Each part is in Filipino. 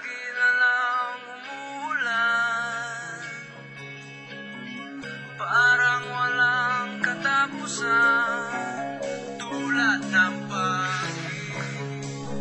Lagi na lang umuulan, parang walang katapusan, tulad ng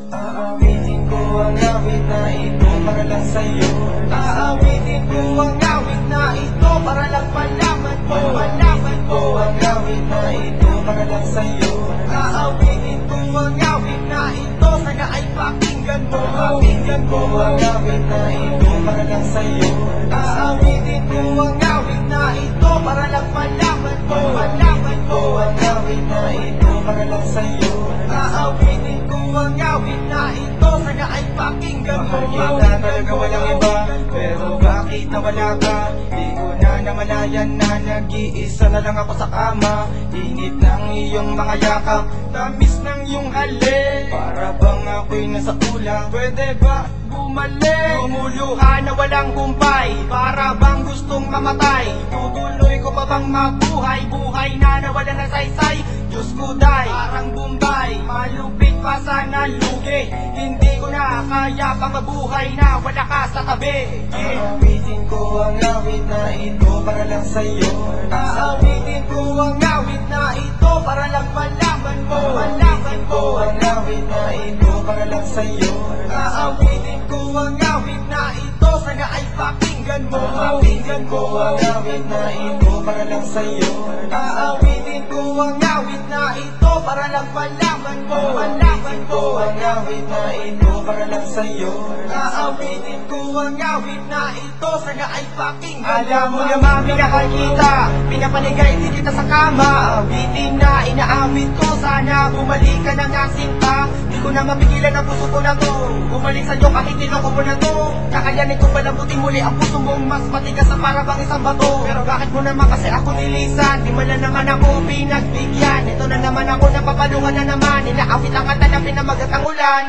Aawitin ko ang awit na ito para lang sa'yo. Aawitin ko ang awit na ito para lang malaman mo. Malaman ko ang awit na ito para lang sa'yo. Aawitin ko ang awit na ito, sana ay pakinggan mo. Pakinggan ko ang awit na ito para lang sa'yo. Aawitin ko ang awit na ito para lang malaman mo. Malaman ko ang awit na ito para lang sa'yo. Aawitin ko ang awit na ito, sana ay pakinggan mo. Mahal kita talaga walang iba, pero bakit nawala ka? Di ko na namalayan na nag-iisa na lang ako sa kama. Init ng iyong mga yakap, tamis ng iyong halik. Para bang ako'y nasa ulang, pwede ba bumalik? Lumuluha na walang bumpay, para bang gustong mamatay. Tutuloy ko pa bang mabuhay, buhay na nawala na saysay. Diyos ko day, parang Bombay, malupit pa sana lugi. Hindi ko na kaya pang mabuhay na wala ka sa tabi. Aawitin ko ang awit na ito para lang sa'yo. Aawitin ko ang awit na ito para lang malaman mo. Malaman ko ang awit na ito para lang sa'yo. Aawitin ko ang awit na ito, sana ay pakinggan mo. Pakinggan ko ang awit na ito para lang sa'yo. Aawitin ko ang awit na ito para lang malaman mo. Malaman ko ang awit na ito para lang sa'yo. Aawitin ko ang awit na ito, sana ay pakinggan mo. Alam mo naman pinakakita, pinapaligay din kita sa kama. Awitin na inaawit ko, sana bumalik ka na nga sinta. Di ko na mapigilan ang puso ko na to, bumalik sa'yo kahit niloko mo na to. Kakayanin ko palambutin muli ang puso mong mas matigas sa para bang isang bato. Pero bakit mo naman kasi ako nilisan? Di man lang naman ako pinagbigyan. Ito na naman ako napapalungan na naman, inaawit ang kanta na pinamagat ang ulan.